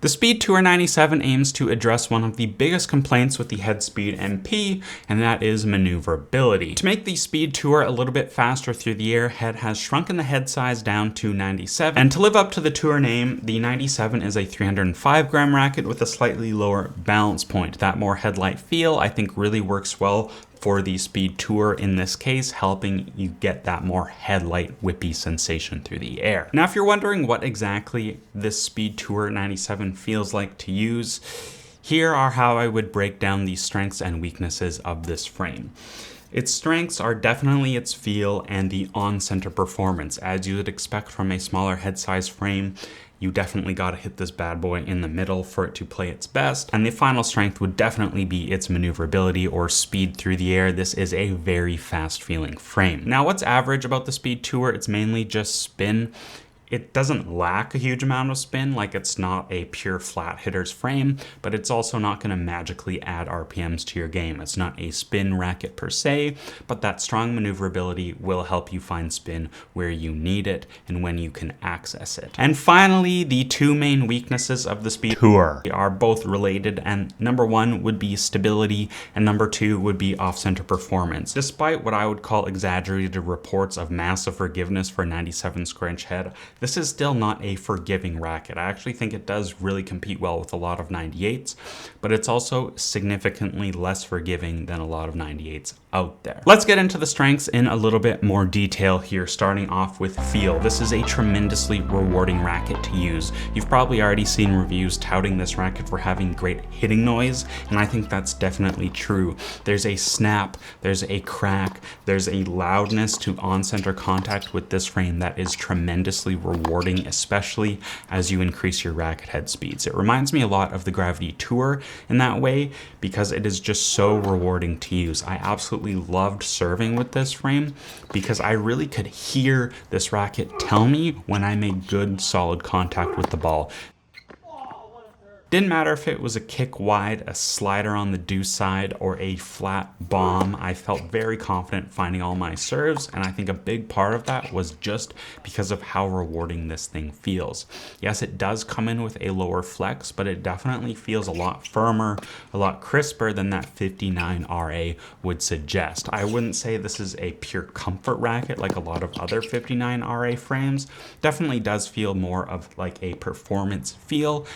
The Speed Tour 97 aims to address one of the biggest complaints with the Head Speed MP, and that is maneuverability. To make the Speed Tour a little bit faster through the air, Head has shrunken the head size down to 97. And to live up to the Tour name, the 97 is a 305 gram racket with a slightly lower balance point. That more headlight feel, I think, really works well for the Speed Tour in this case, helping you get that more headlight whippy sensation through the air. Now, if you're wondering what exactly this Speed Tour 97 feels like to use, here are how I would break down the strengths and weaknesses of this frame. Its strengths are definitely its feel and the on-center performance. As you would expect from a smaller head size frame, you definitely got to hit this bad boy in the middle for it to play its best. And the final strength would definitely be its maneuverability or speed through the air. This is a very fast feeling frame. Now, what's average about the Speed Tour? It's mainly just spin. It doesn't lack a huge amount of spin, like it's not a pure flat hitter's frame, but it's also not going to magically add RPMs to your game. It's not a spin racket per se, but that strong maneuverability will help you find spin where you need it and when you can access it. And finally, the two main weaknesses of the Speed Tour are both related, and number one would be stability, and number two would be off-center performance. Despite what I would call exaggerated reports of massive forgiveness for 97 square inch head, this is still not a forgiving racket. I actually think it does really compete well with a lot of 98s, but it's also significantly less forgiving than a lot of 98s out there. Let's get into the strengths in a little bit more detail here, starting off with feel. This is a tremendously rewarding racket to use. You've probably already seen reviews touting this racket for having great hitting noise, and I think that's definitely true. There's a snap, there's a crack, there's a loudness to on-center contact with this frame that is tremendously rewarding, especially as you increase your racket head speeds. It reminds me a lot of the Gravity Tour in that way because it is just so rewarding to use. I absolutely loved serving with this frame because I really could hear this racket tell me when I made good solid contact with the ball. Didn't matter if it was a kick wide, a slider on the deuce side, or a flat bomb. I felt very confident finding all my serves, and I think a big part of that was just because of how rewarding this thing feels. Yes, it does come in with a lower flex, but it definitely feels a lot firmer, a lot crisper than that 59 RA would suggest. I wouldn't say this is a pure comfort racket like a lot of other 59 RA frames. Definitely does feel more of like a performance feel.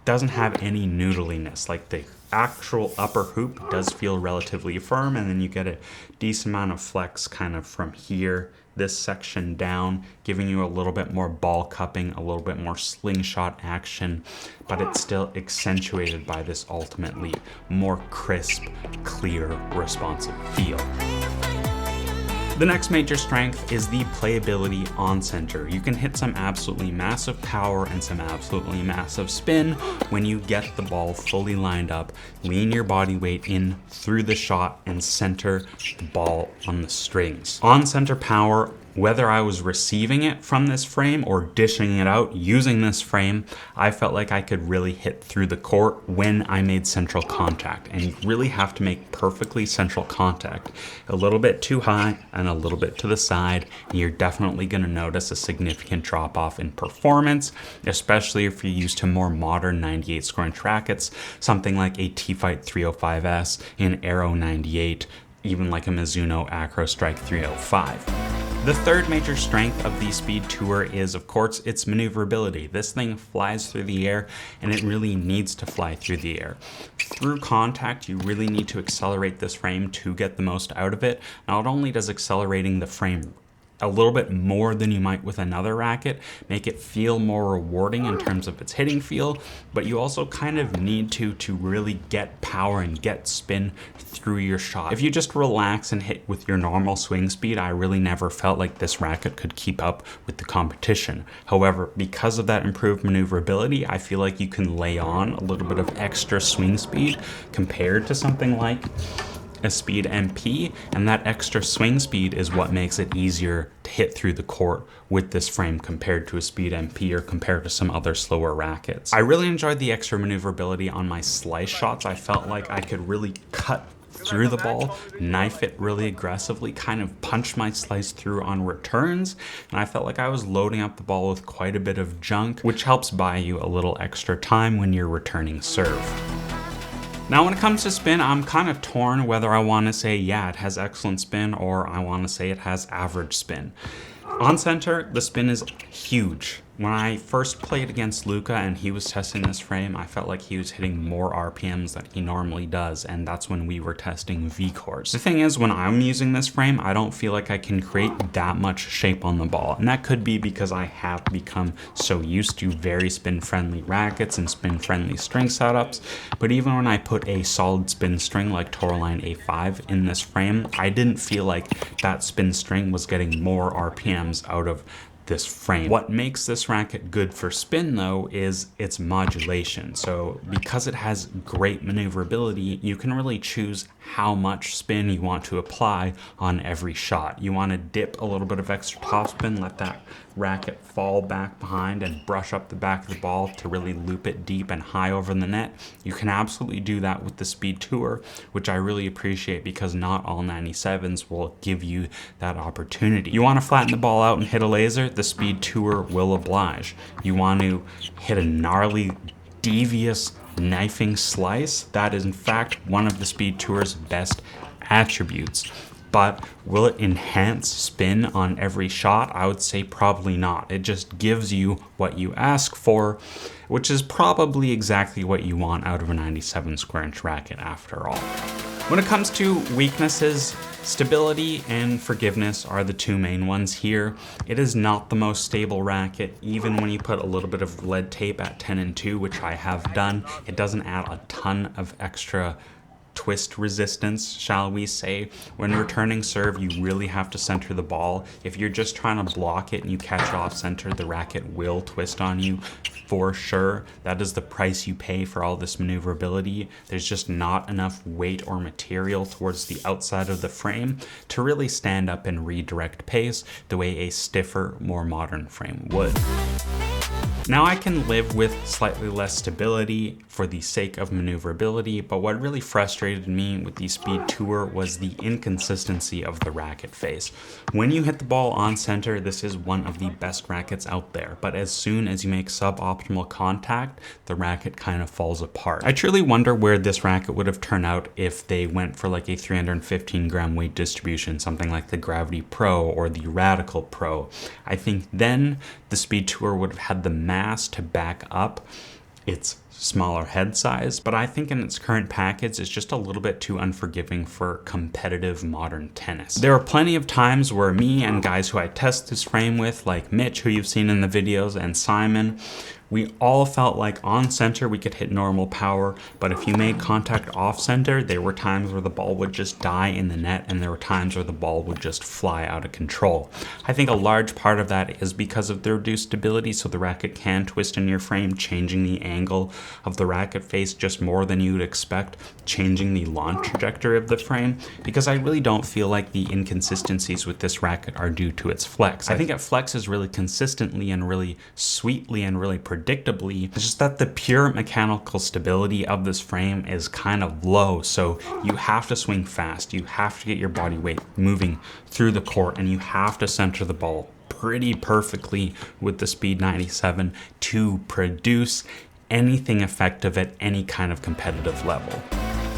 Doesn't have any noodliness. Like the actual upper hoop does feel relatively firm, and then you get a decent amount of flex kind of from here, this section down, giving you a little bit more ball cupping, a little bit more slingshot action, but it's still accentuated by this ultimately more crisp, clear, responsive feel. The next major strength is the playability on center. You can hit some absolutely massive power and some absolutely massive spin when you get the ball fully lined up, lean your body weight in through the shot, and center the ball on the strings. On center power, whether I was receiving it from this frame or dishing it out using this frame, I felt like I could really hit through the court when I made central contact. And you really have to make perfectly central contact. A little bit too high and a little bit to the side, and you're definitely going to notice a significant drop off in performance, especially if you're used to more modern 98 square inch rackets, something like a T-Fight 305S, an Aero 98, even like a Mizuno Acro Strike 305. The third major strength of the Speed Tour is, of course, its maneuverability. This thing flies through the air, and it really needs to fly through the air. Through contact, you really need to accelerate this frame to get the most out of it. Not only does accelerating the frame a little bit more than you might with another racket make it feel more rewarding in terms of its hitting feel, but you also kind of need to really get power and get spin through your shot. If you just relax and hit with your normal swing speed, I really never felt like this racket could keep up with the competition. However, because of that improved maneuverability, I feel like you can lay on a little bit of extra swing speed compared to something like a Speed MP, and that extra swing speed is what makes it easier to hit through the court with this frame compared to a Speed MP or compared to some other slower rackets. I really enjoyed the extra maneuverability on my slice shots. I felt like I could really cut through the ball, knife it really aggressively, kind of punch my slice through on returns, and I felt like I was loading up the ball with quite a bit of junk, which helps buy you a little extra time when you're returning serve. Now when it comes to spin, I'm kind of torn whether I want to say, yeah, it has excellent spin, or I want to say it has average spin. On center, the spin is huge. When I first played against Luca and he was testing this frame, I felt like he was hitting more RPMs than he normally does, and that's when we were testing V-cores. The thing is, when I'm using this frame, I don't feel like I can create that much shape on the ball, and that could be because I have become so used to very spin-friendly rackets and spin-friendly string setups, but even when I put a solid spin string like Tourmaline A5 in this frame, I didn't feel like that spin string was getting more RPMs out of this frame. What makes this racket good for spin though is its modulation. So because it has great maneuverability, you can really choose how much spin you want to apply on every shot. You want to dip a little bit of extra topspin, let that racket fall back behind and brush up the back of the ball to really loop it deep and high over the net. You can absolutely do that with the Speed Tour, which I really appreciate because not all 97s will give you that opportunity. You want to flatten the ball out and hit a laser, the Speed Tour will oblige. You want to hit a gnarly, devious knifing slice, that is in fact one of the Speed Tour's best attributes. But will it enhance spin on every shot? I would say probably not. It just gives you what you ask for, which is probably exactly what you want out of a 97 square inch racket after all. When it comes to weaknesses, stability and forgiveness are the two main ones here. It is not the most stable racket, even when you put a little bit of lead tape at 10 and 2, which I have done. It doesn't add a ton of extra twist resistance, shall we say. When returning serve, you really have to center the ball. If you're just trying to block it and you catch it off center, the racket will twist on you for sure. That is the price you pay for all this maneuverability. There's just not enough weight or material towards the outside of the frame to really stand up and redirect pace the way a stiffer, more modern frame would. Now I can live with slightly less stability for the sake of maneuverability, but what really frustrated me with the Speed Tour was the inconsistency of the racket face. When you hit the ball on center, this is one of the best rackets out there, but as soon as you make suboptimal contact, the racket kind of falls apart. I truly wonder where this racket would have turned out if they went for like a 315 gram weight distribution, something like the Gravity Pro or the Radical Pro. I think then the Speed Tour would have had the mass to back up its smaller head size, but I think in its current package it's just a little bit too unforgiving for competitive modern tennis. There are plenty of times where me and guys who I test this frame with, like Mitch, who you've seen in the videos, and Simon, we all felt like on center we could hit normal power, but if you made contact off center, there were times where the ball would just die in the net and there were times where the ball would just fly out of control. I think a large part of that is because of the reduced stability, so the racket can twist in your frame, changing the angle of the racket face just more than you would expect, changing the launch trajectory of the frame, because I really don't feel like the inconsistencies with this racket are due to its flex. I think it flexes really consistently and really sweetly and really predictably. It's just that the pure mechanical stability of this frame is kind of low, so you have to swing fast, you have to get your body weight moving through the court, and you have to center the ball pretty perfectly with the Speed 97 to produce anything effective at any kind of competitive level.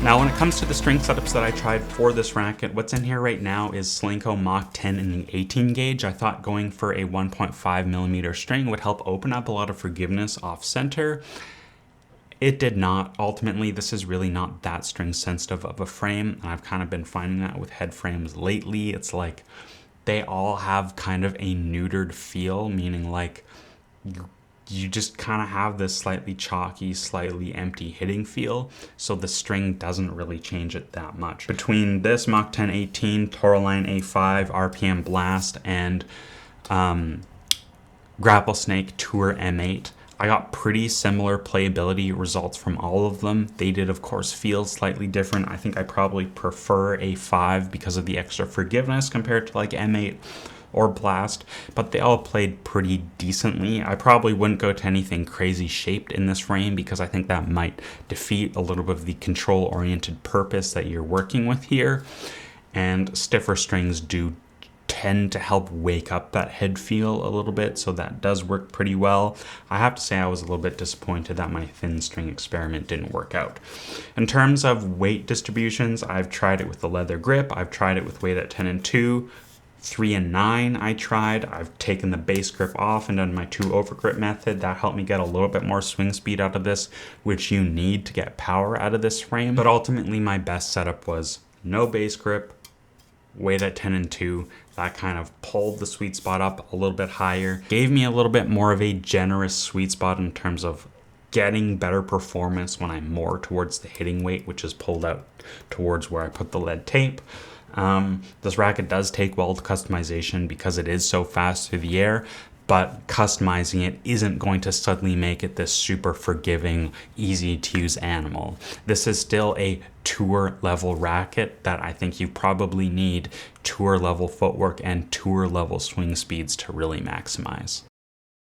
Now, when it comes to the string setups that I tried for this racket, what's in here right now is Slinko Mach 10 in the 18 gauge. I thought going for a 1.5 millimeter string would help open up a lot of forgiveness off center. It did not. Ultimately, this is really not that string sensitive of a frame, and I've kind of been finding that with head frames lately. It's like they all have kind of a neutered feel, meaning like you just kind of have this slightly chalky, slightly empty hitting feel, so the string doesn't really change it that much. Between this Mach 10 18, Tourmaline A5, RPM Blast, and Grapple Snake Tour M8, I got pretty similar playability results from all of them. They did, of course, feel slightly different. I think I probably prefer A5 because of the extra forgiveness compared to like M8. or Blast, but they all played pretty decently. I probably wouldn't go to anything crazy shaped in this frame because I think that might defeat a little bit of the control-oriented purpose that you're working with here. And stiffer strings do tend to help wake up that head feel a little bit, so that does work pretty well. I have to say I was a little bit disappointed that my thin string experiment didn't work out. In terms of weight distributions, I've tried it with the leather grip, I've tried it with weight at 10 and 2, 3 and 9 I tried. I've taken the base grip off and done my 2 overgrip method. That helped me get a little bit more swing speed out of this, which you need to get power out of this frame. But ultimately my best setup was no base grip, weight at 10 and 2. That kind of pulled the sweet spot up a little bit higher, gave me a little bit more of a generous sweet spot in terms of getting better performance when I'm more towards the hitting weight, which is pulled out towards where I put the lead tape. This racket does take well to customization because it is so fast through the air, but customizing it isn't going to suddenly make it this super forgiving, easy to use animal. This is still a tour level racket that I think you probably need tour level footwork and tour level swing speeds to really maximize.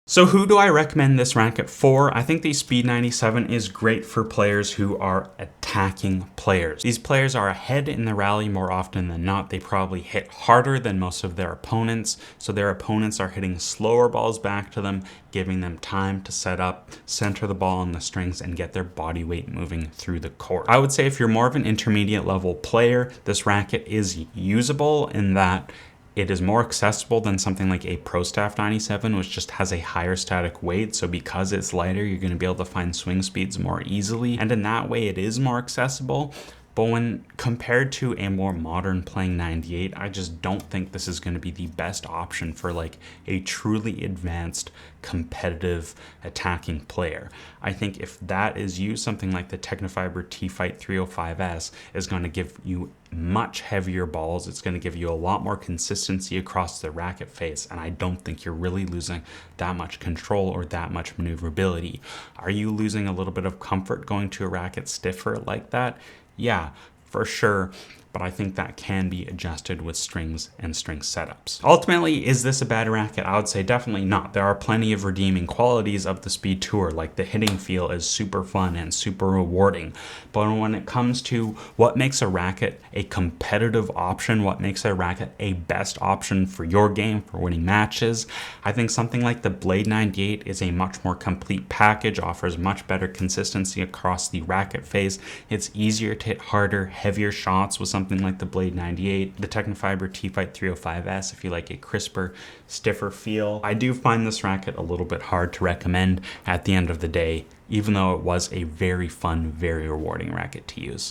So who do I recommend this racket for? I think the Speed 97 is great for players who are attacking players. These players are ahead in the rally more often than not. They probably hit harder than most of their opponents, so their opponents are hitting slower balls back to them, giving them time to set up, center the ball on the strings, and get their body weight moving through the court. I would say if you're more of an intermediate level player, this racket is usable in that it is more accessible than something like a Pro Staff 97, which just has a higher static weight. So because it's lighter, you're going to be able to find swing speeds more easily. And in that way, it is more accessible. But when compared to a more modern playing 98, I just don't think this is going to be the best option for like a truly advanced competitive attacking player. I think if that is you, something like the Technofiber T-Fight 305S is going to give you much heavier balls. It's going to give you a lot more consistency across the racket face, and I don't think you're really losing that much control or that much maneuverability. Are you losing a little bit of comfort going to a racket stiffer like that? Yeah, for sure, but I think that can be adjusted with strings and string setups. Ultimately, is this a bad racket? I would say definitely not. There are plenty of redeeming qualities of the Speed Tour, like the hitting feel is super fun and super rewarding. But when it comes to what makes a racket a competitive option, what makes a racket a best option for your game, for winning matches, I think something like the Blade 98 is a much more complete package, offers much better consistency across the racket face. It's easier to hit harder, heavier shots with something like the Blade 98, the Technofiber T-Fight 305S if you like a crisper, stiffer feel. I do find this racket a little bit hard to recommend at the end of the day, even though it was a very fun, very rewarding racket to use.